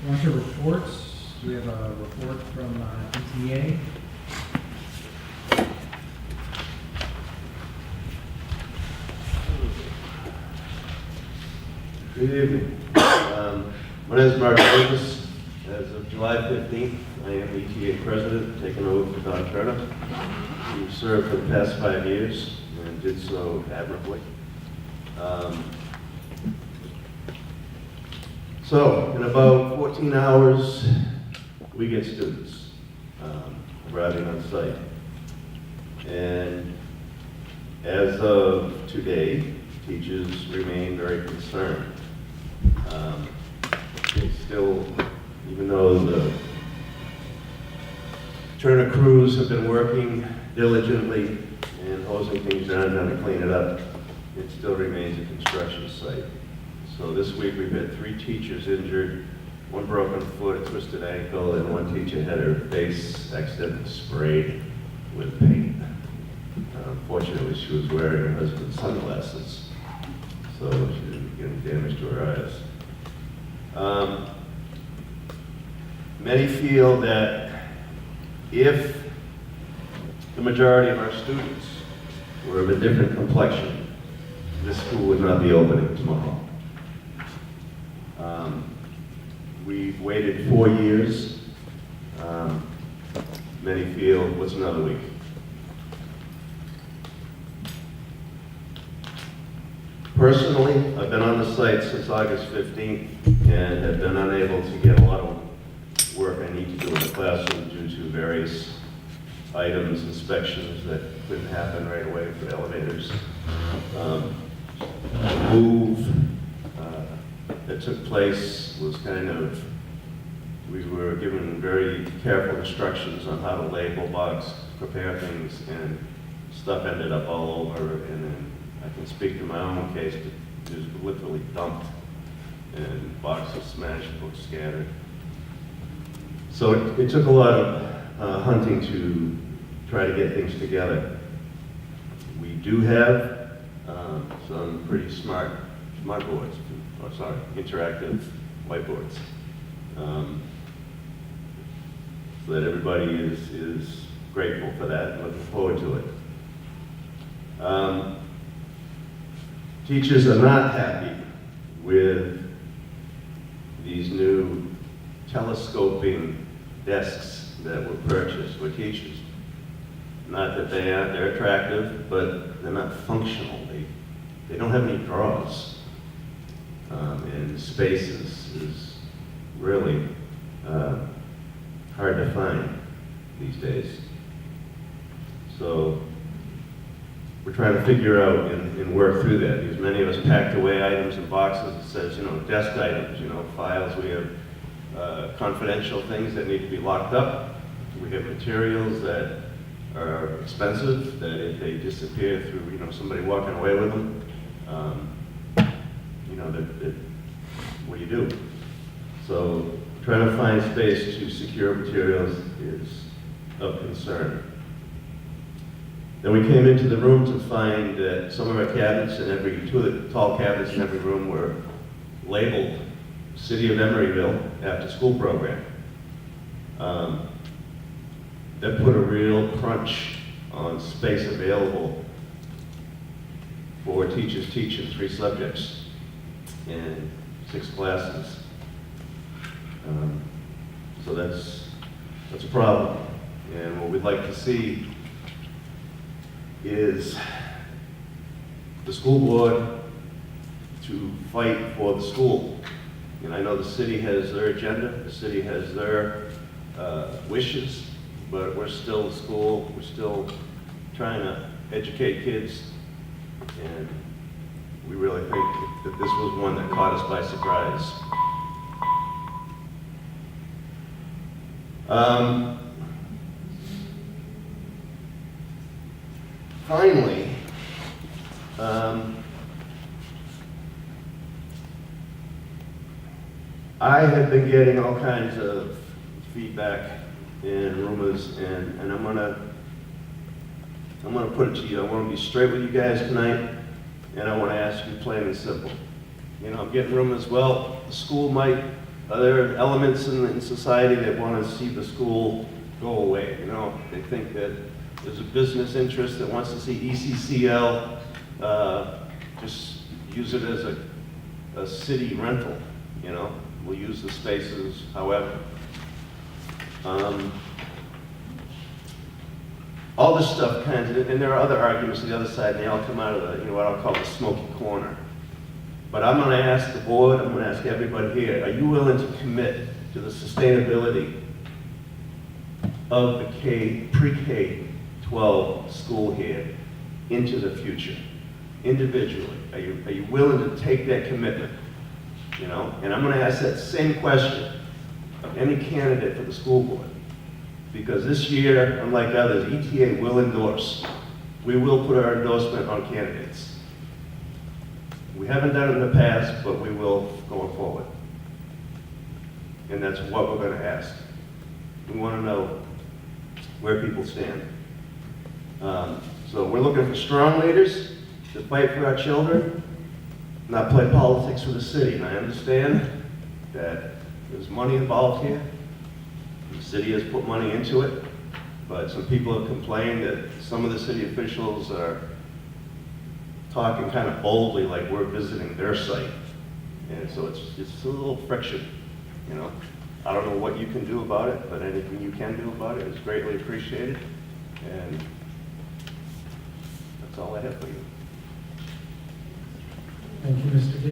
On to reports. Do we have a report from ETA? Good evening. My name is Mark Davis. As of July 15th, I am ETA president, taking over for Don Turner, who served for the past 5 years and did so admirably. So, in about 14 hours, we get students arriving on site. And as of today, teachers remain very concerned. They still, even though the Turner crews have been working diligently and hosing things down to clean it up, it still remains a construction site. So this week we've had 3 teachers injured, 1 broken foot, a twisted ankle, and 1 teacher had her face accidentally sprayed with paint. Unfortunately, she was wearing her husband's sunglasses, so she didn't get any damage to her eyes. Many feel that if the majority of our students were of a different complexion, this school would not be opening tomorrow. We've waited 4 years. Many feel, what's another week? Personally, I've been on the site since August 15th and have been unable to get a lot of work I need to do in the classroom due to various items, inspections that couldn't happen right away for elevators. The move that took place was kind of, we were given very careful instructions on how to label, box, prepare things, and stuff ended up all over, and then I can speak to my own case, it was literally dumped, and boxes smashed, books scattered. So it took a lot of hunting to try to get things together. We do have some pretty smart boards, interactive whiteboards, so that everybody is grateful for that and looking forward to it. Teachers are not happy with these new telescoping desks that were purchased for teachers. Not that they're attractive, but they're not functional. They don't have any drawers. And space is really hard to find these days. So we're trying to figure out and work through that, because many of us packed away items in boxes that says, desk items, files. We have confidential things that need to be locked up. We have materials that are expensive, that if they disappear through, somebody walking away with them, what do you do? So trying to find space to secure materials is of concern. Then we came into the room to find that some of our cabinets, and 2 of the tall cabinets in every room were labeled City of Emeryville After School Program. That put a real crunch on space available for teachers teaching 3 subjects and 6 classes. So that's a problem. And what we'd like to see is the school board to fight for the school. And I know the city has their agenda, the city has their wishes, but we're still a school, we're still trying to educate kids, and we really think that this was one that caught us by surprise. Finally, I have been getting all kinds of feedback and rumors, and I'm gonna put it to you. I want to be straight with you guys tonight, and I want to ask you plain and simple. I'm getting rumors, well, the school might other elements in society that want to see the school go away, you know? They think that there's a business interest that wants to see ECCL just use it as a city rental, you know? We'll use the spaces however. All this stuff kind of, and there are other arguments on the other side, and they all come out of the, you know, what I'll call the smoky corner. But I'm going to ask the board, I'm going to ask everybody here, are you willing to commit to the sustainability of the pre-K-12 school here into the future, individually? Are you willing to take that commitment? You know, and I'm going to ask that same question of any candidate for the school board. Because this year, unlike others, ETA will endorse. We will put our endorsement on candidates. We haven't done it in the past, but we will going forward. And that's what we're going to ask. We want to know where people stand. So we're looking for strong leaders to fight for our children, not play politics for the city. And I understand that there's money involved here. The city has put money into it, but some people have complained that some of the city officials are talking kind of boldly like we're visiting their site. And so it's a little friction, you know. I don't know what you can do about it, but anything you can do about it is greatly appreciated. And that's all I have for you. Thank you, Mr.